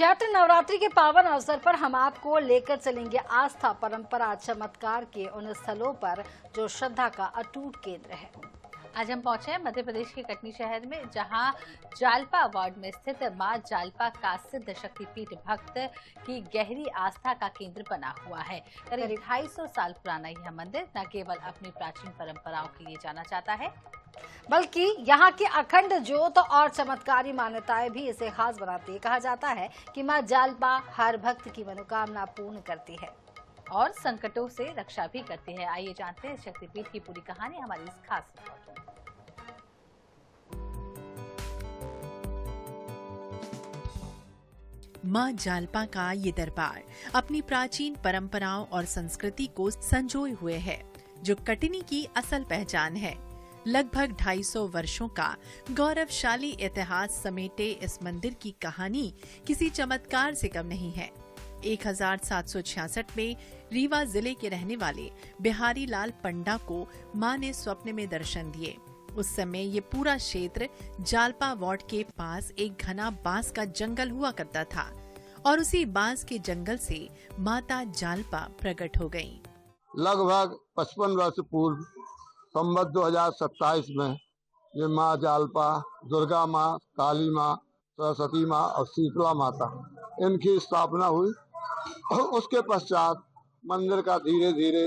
चैत्र नवरात्रि के पावन अवसर पर हम आपको लेकर चलेंगे आस्था, परंपरा, चमत्कार के उन स्थलों पर जो श्रद्धा का अटूट केंद्र है। आज हम पहुंचे हैं मध्य प्रदेश के कटनी शहर में, जहां जालपा वार्ड में स्थित मां जालपा का सिद्ध शक्तिपीठ भक्त की गहरी आस्था का केंद्र बना हुआ है। करीब 250 साल पुराना यह मंदिर न केवल अपनी प्राचीन परंपराओं के लिए जाना जाता है, बल्कि यहाँ की अखंड ज्योत और चमत्कारी मान्यताएं भी इसे खास बनाती है। कहा जाता है कि मां जालपा हर भक्त की मनोकामना पूर्ण करती है और संकटों से रक्षा भी करती है। आइए जानते हैं शक्तिपीठ की पूरी कहानी हमारी इस खास रिपोर्ट में। मां जालपा का ये दरबार अपनी प्राचीन परंपराओं और संस्कृति को संजोए हुए है, जो कटनी की असल पहचान है। लगभग 250 वर्षों का गौरवशाली इतिहास समेटे इस मंदिर की कहानी किसी चमत्कार से कम नहीं है। 1766 में रीवा जिले के रहने वाले बिहारी लाल पंडा को मां ने स्वप्न में दर्शन दिए। उस समय ये पूरा क्षेत्र जालपा वार्ड के पास एक घना बांस का जंगल हुआ करता था और उसी बांस के जंगल से माता जालपा प्रकट हो गईं। लगभग 55 वर्ष पूर्व संवत 2027 में ये माँ जालपा, दुर्गा माँ, काली माँ, सरस्वती माँ और शीतला माता इनकी स्थापना हुई। उसके पश्चात मंदिर का धीरे धीरे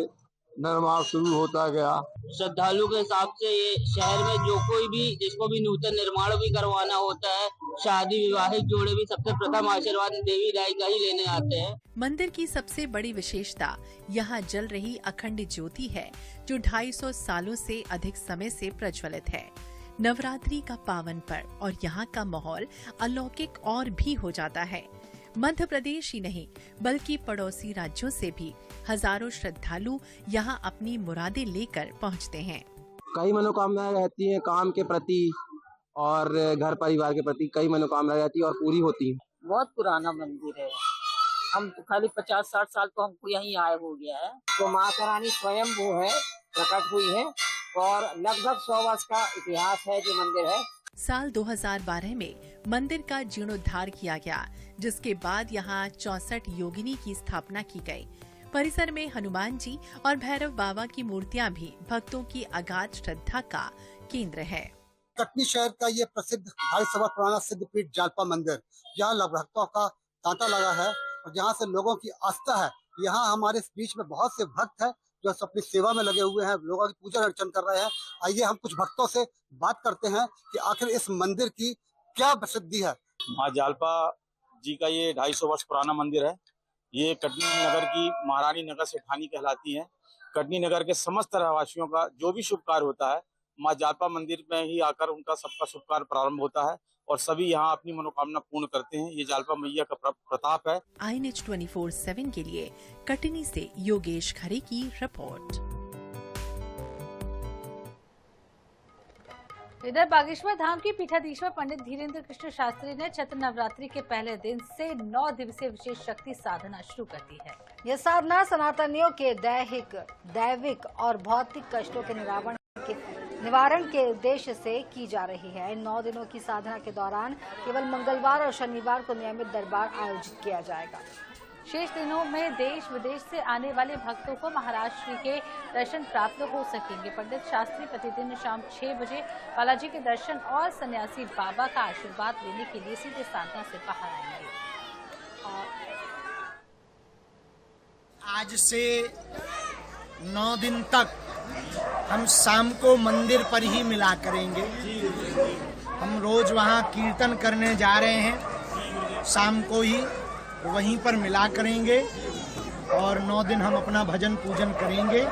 निर्माण शुरू होता गया। श्रद्धालु के हिसाब से ये शहर में जो कोई भी जिसको भी नूतन निर्माण भी करवाना होता है, शादी विवाहित जोड़े भी सबसे प्रथम आशीर्वाद देवी दाई का ही लेने आते हैं। मंदिर की सबसे बड़ी विशेषता यहाँ जल रही अखंड ज्योति है, जो 250 सालों से अधिक समय से प्रज्वलित है। नवरात्रि का पावन पर्व और यहाँ का माहौल अलौकिक और भी हो जाता है। मध्य प्रदेश ही नहीं बल्कि पड़ोसी राज्यों से भी हजारों श्रद्धालु यहाँ अपनी मुरादें लेकर पहुँचते हैं। कई मनोकामनाएं रहती हैं काम के प्रति और घर परिवार के प्रति, कई मनोकामनाएं रहती है और पूरी होती है। बहुत पुराना मंदिर है, हम तो खाली 50-60 साल तो हमको यहीं आए हो गया है। तो माता रानी स्वयं वो है, प्रकट हुई है और लगभग 100 वर्ष का इतिहास है जो मंदिर है। साल 2012 में मंदिर का जीर्णोद्धार किया गया, जिसके बाद यहाँ 64 योगिनी की स्थापना की गई। परिसर में हनुमान जी और भैरव बाबा की मूर्तियाँ भी भक्तों की अगाध श्रद्धा का केंद्र है। कटनी शहर का ये प्रसिद्ध 250 वर्ष पुराना सिद्धपीठ जालपा मंदिर, यहाँ भक्तों का तांता लगा है और जहाँ से लोगों की आस्था है। यहाँ हमारे बीच में बहुत से भक्त हैं जो अपनी सेवा में लगे हुए हैं, लोगों की पूजा अर्चन कर रहे हैं। आइए हम कुछ भक्तों से बात करते हैं कि आखिर इस मंदिर की क्या प्रसिद्धि है। माँ जालपा जी का ये 250 वर्ष पुराना मंदिर है। ये कटनी नगर की महारानी नगर सेठानी कहलाती है। कटनी नगर के समस्त रहवासियों का जो भी शुभ कार्य होता है, माँ जालपा मंदिर में ही आकर उनका सबका शुभ कार्य प्रारंभ होता है और सभी यहाँ अपनी मनोकामना पूर्ण करते हैं। ये जालपा मैया का प्रताप है। INH 24/7 के लिए कटनी से योगेश खरे की रिपोर्ट। इधर बागेश्वर धाम के पीठाधीश्वर पंडित धीरेन्द्र कृष्ण शास्त्री ने चैत्र नवरात्रि के पहले दिन से 9 दिवसीय विशेष शक्ति साधना शुरू कर दी है। यह साधना सनातनियों के दैविक और भौतिक कष्टों के निवारण के उद्देश्य से की जा रही है। इन 9 दिनों की साधना के दौरान केवल मंगलवार और शनिवार को नियमित दरबार आयोजित किया जाएगा। शेष दिनों में देश विदेश से आने वाले भक्तों को महाराष्ट्र के दर्शन प्राप्त हो सकेंगे। पंडित शास्त्री प्रतिदिन शाम 6 बजे बालाजी के दर्शन और सन्यासी बाबा का आशीर्वाद लेने के लिए सीधे साधना से बाहर आएंगे। आज से 9 दिन तक हम शाम को मंदिर पर ही मिला करेंगे। हम रोज वहाँ कीर्तन करने जा रहे हैं, शाम को ही वहीं पर मिला करेंगे और 9 दिन हम अपना भजन पूजन करेंगे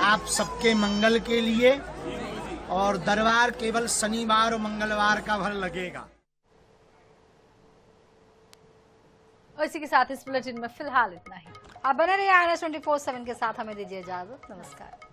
आप सबके मंगल के लिए। और दरबार केवल शनिवार और मंगलवार का भर लगेगा। और इसी के साथ इस बुलेटिन में फिलहाल इतना ही। आप बने रहिए INH 24/7 के साथ, हमें दीजिए इजाजत। नमस्कार।